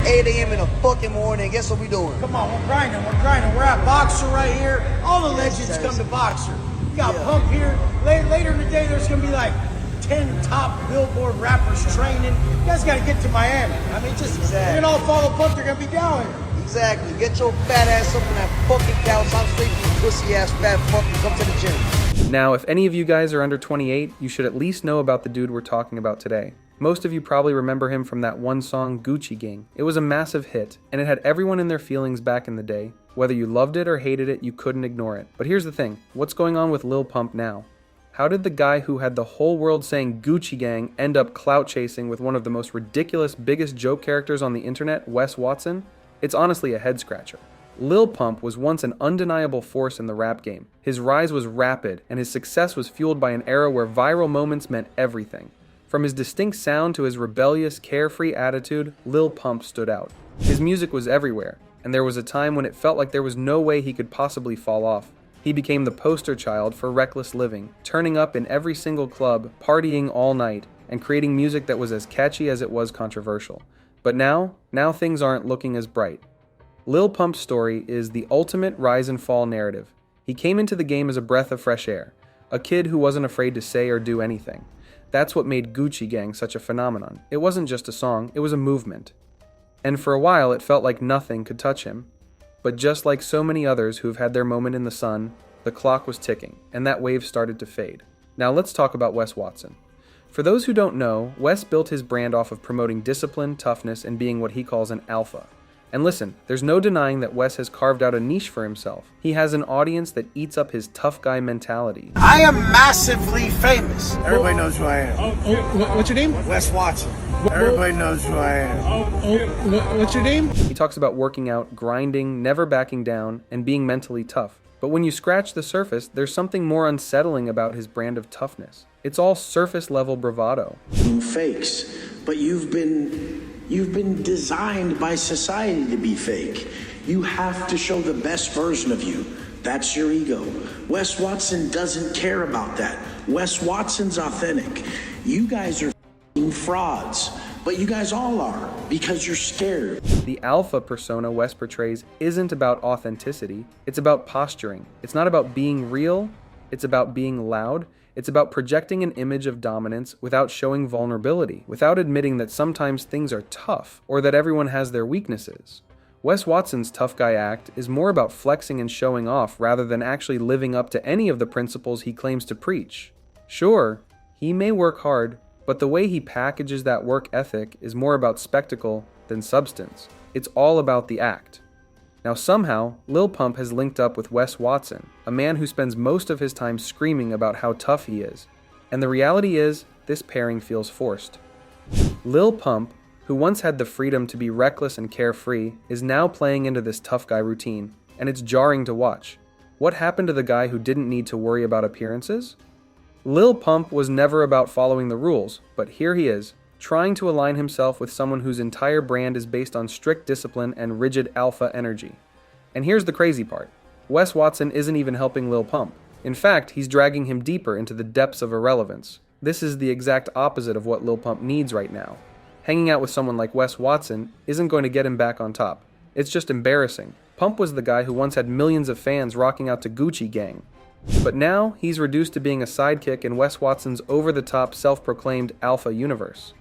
8 a.m. in the fucking morning. Guess what we doing? Come on, we're grinding. We're at Boxer right here. All the legends come to Boxer. You got Pump here. Later in the day, there's gonna be like 10 top Billboard rappers training. You guys gotta get to Miami. I mean, just you're gonna all follow Pump. They're gonna be down here. Exactly. Get your fat ass up on that fucking couch. I'm straight from your pussy ass fat fuck and come to the gym. Now, if any of you guys are under 28, you should at least know about the dude we're talking about today. Most of you probably remember him from that one song, Gucci Gang. It was a massive hit, and it had everyone in their feelings back in the day. Whether you loved it or hated it, you couldn't ignore it. But here's the thing, what's going on with Lil Pump now? How did the guy who had the whole world saying Gucci Gang end up clout chasing with one of the most ridiculous, biggest joke characters on the internet, Wes Watson? It's honestly a head scratcher. Lil Pump was once an undeniable force in the rap game. His rise was rapid, and his success was fueled by an era where viral moments meant everything. From his distinct sound to his rebellious, carefree attitude, Lil Pump stood out. His music was everywhere, and there was a time when it felt like there was no way he could possibly fall off. He became the poster child for reckless living, turning up in every single club, partying all night, and creating music that was as catchy as it was controversial. But now things aren't looking as bright. Lil Pump's story is the ultimate rise and fall narrative. He came into the game as a breath of fresh air, a kid who wasn't afraid to say or do anything. That's what made Gucci Gang such a phenomenon. It wasn't just a song, it was a movement. And for a while, it felt like nothing could touch him. But just like so many others who've had their moment in the sun, the clock was ticking, and that wave started to fade. Now let's talk about Wes Watson. For those who don't know, Wes built his brand off of promoting discipline, toughness, and being what he calls an alpha. And listen, there's no denying that Wes has carved out a niche for himself. He has an audience that eats up his tough guy mentality. I am massively famous. Everybody knows who I am. What's your name? Wes Watson. Everybody knows who I am. What's your name? He talks about working out, grinding, never backing down, and being mentally tough. But when you scratch the surface, there's something more unsettling about his brand of toughness. It's all surface-level bravado. You fakes, but you've been designed by society to be fake. You have to show the best version of you. That's your ego. Wes Watson doesn't care about that. Wes Watson's authentic. You guys are frauds, but you guys all are because you're scared. The alpha persona Wes portrays isn't about authenticity, it's about posturing. It's not about being real, it's about being loud. It's about projecting an image of dominance without showing vulnerability, without admitting that sometimes things are tough or that everyone has their weaknesses. Wes Watson's tough guy act is more about flexing and showing off rather than actually living up to any of the principles he claims to preach. Sure, he may work hard, but the way he packages that work ethic is more about spectacle than substance. It's all about the act. Now somehow, Lil Pump has linked up with Wes Watson, a man who spends most of his time screaming about how tough he is. And the reality is, this pairing feels forced. Lil Pump, who once had the freedom to be reckless and carefree, is now playing into this tough guy routine, and it's jarring to watch. What happened to the guy who didn't need to worry about appearances? Lil Pump was never about following the rules, but here he is, trying to align himself with someone whose entire brand is based on strict discipline and rigid alpha energy. And here's the crazy part. Wes Watson isn't even helping Lil Pump. In fact, he's dragging him deeper into the depths of irrelevance. This is the exact opposite of what Lil Pump needs right now. Hanging out with someone like Wes Watson isn't going to get him back on top. It's just embarrassing. Pump was the guy who once had millions of fans rocking out to Gucci Gang. But now, he's reduced to being a sidekick in Wes Watson's over-the-top, self-proclaimed alpha universe.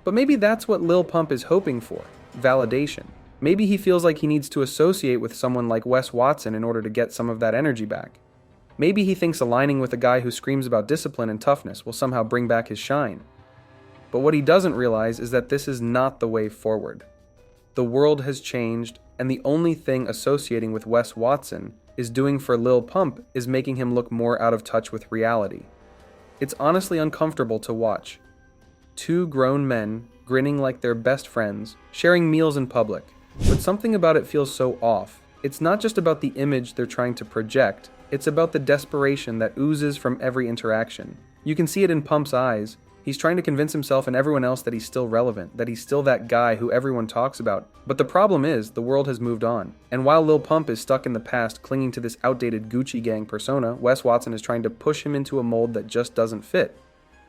But maybe that's what Lil Pump is hoping for, validation. Maybe he feels like he needs to associate with someone like Wes Watson in order to get some of that energy back. Maybe he thinks aligning with a guy who screams about discipline and toughness will somehow bring back his shine. But what he doesn't realize is that this is not the way forward. The world has changed, and the only thing associating with Wes Watson is doing for Lil Pump is making him look more out of touch with reality. It's honestly uncomfortable to watch. Two grown men, grinning like they're best friends, sharing meals in public. But something about it feels so off. It's not just about the image they're trying to project, it's about the desperation that oozes from every interaction. You can see it in Pump's eyes. He's trying to convince himself and everyone else that he's still relevant, that he's still that guy who everyone talks about. But the problem is, the world has moved on. And while Lil Pump is stuck in the past, clinging to this outdated Gucci Gang persona, Wes Watson is trying to push him into a mold that just doesn't fit.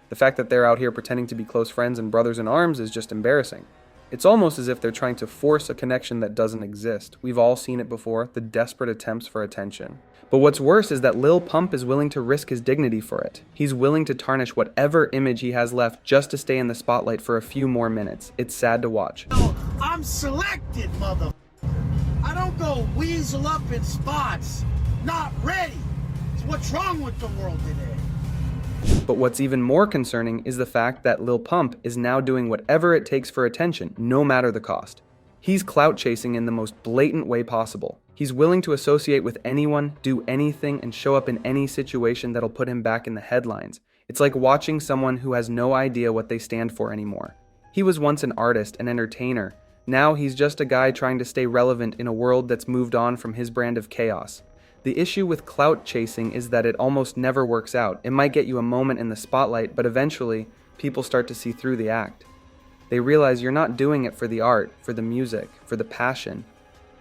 The fact that they're out here pretending to be close friends and brothers in arms is just embarrassing. It's almost as if they're trying to force a connection that doesn't exist. We've all seen it before, the desperate attempts for attention. But what's worse is that Lil Pump is willing to risk his dignity for it. He's willing to tarnish whatever image he has left just to stay in the spotlight for a few more minutes. It's sad to watch. I'm selected, mother. I don't go weasel up in spots. Not ready. It's what's wrong with the world today. But what's even more concerning is the fact that Lil Pump is now doing whatever it takes for attention, no matter the cost. He's clout chasing in the most blatant way possible. He's willing to associate with anyone, do anything, and show up in any situation that'll put him back in the headlines. It's like watching someone who has no idea what they stand for anymore. He was once an artist, an entertainer. Now he's just a guy trying to stay relevant in a world that's moved on from his brand of chaos. The issue with clout chasing is that it almost never works out. It might get you a moment in the spotlight, but eventually, people start to see through the act. They realize you're not doing it for the art, for the music, for the passion.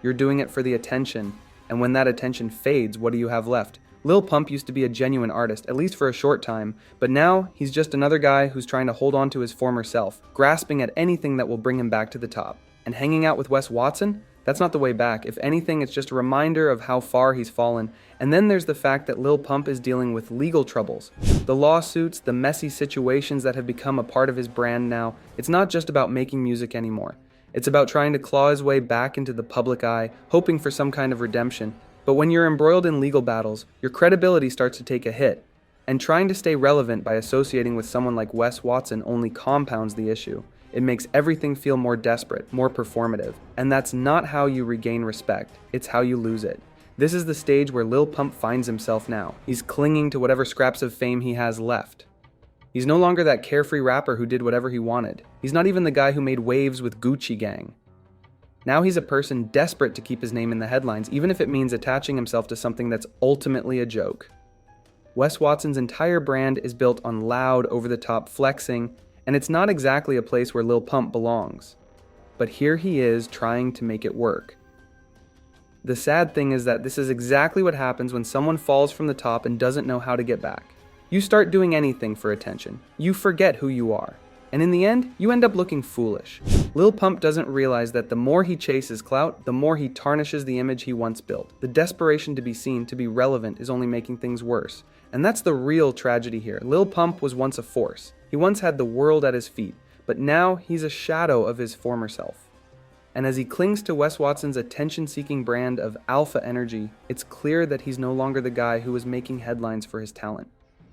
You're doing it for the attention, and when that attention fades, what do you have left? Lil Pump used to be a genuine artist, at least for a short time, but now he's just another guy who's trying to hold on to his former self, grasping at anything that will bring him back to the top. And hanging out with Wes Watson? That's not the way back. If anything, it's just a reminder of how far he's fallen. And then there's the fact that Lil Pump is dealing with legal troubles. The lawsuits, the messy situations that have become a part of his brand now. It's not just about making music anymore. It's about trying to claw his way back into the public eye, hoping for some kind of redemption. But when you're embroiled in legal battles, your credibility starts to take a hit. And trying to stay relevant by associating with someone like Wes Watson only compounds the issue. It makes everything feel more desperate, more performative. And that's not how you regain respect, it's how you lose it. This is the stage where Lil Pump finds himself now. He's clinging to whatever scraps of fame he has left. He's no longer that carefree rapper who did whatever he wanted. He's not even the guy who made waves with Gucci Gang. Now he's a person desperate to keep his name in the headlines, even if it means attaching himself to something that's ultimately a joke. Wes Watson's entire brand is built on loud, over-the-top flexing, and it's not exactly a place where Lil Pump belongs. But here he is trying to make it work. The sad thing is that this is exactly what happens when someone falls from the top and doesn't know how to get back. You start doing anything for attention. You forget who you are. And in the end, you end up looking foolish. Lil Pump doesn't realize that the more he chases clout, the more he tarnishes the image he once built. The desperation to be seen, to be relevant, is only making things worse. And that's the real tragedy here. Lil Pump was once a force. He once had the world at his feet, but now he's a shadow of his former self. And as he clings to Wes Watson's attention-seeking brand of alpha energy, it's clear that he's no longer the guy who was making headlines for his talent.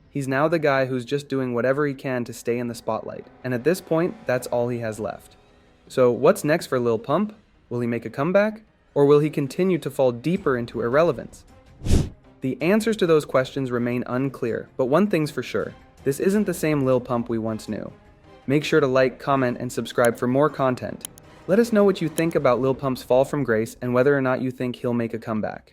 He's now the guy who's just doing whatever he can to stay in the spotlight. And at this point, that's all he has left. So what's next for Lil Pump? Will he make a comeback? Or will he continue to fall deeper into irrelevance? The answers to those questions remain unclear, but one thing's for sure. This isn't the same Lil Pump we once knew. Make sure to like, comment, and subscribe for more content. Let us know what you think about Lil Pump's fall from grace and whether or not you think he'll make a comeback.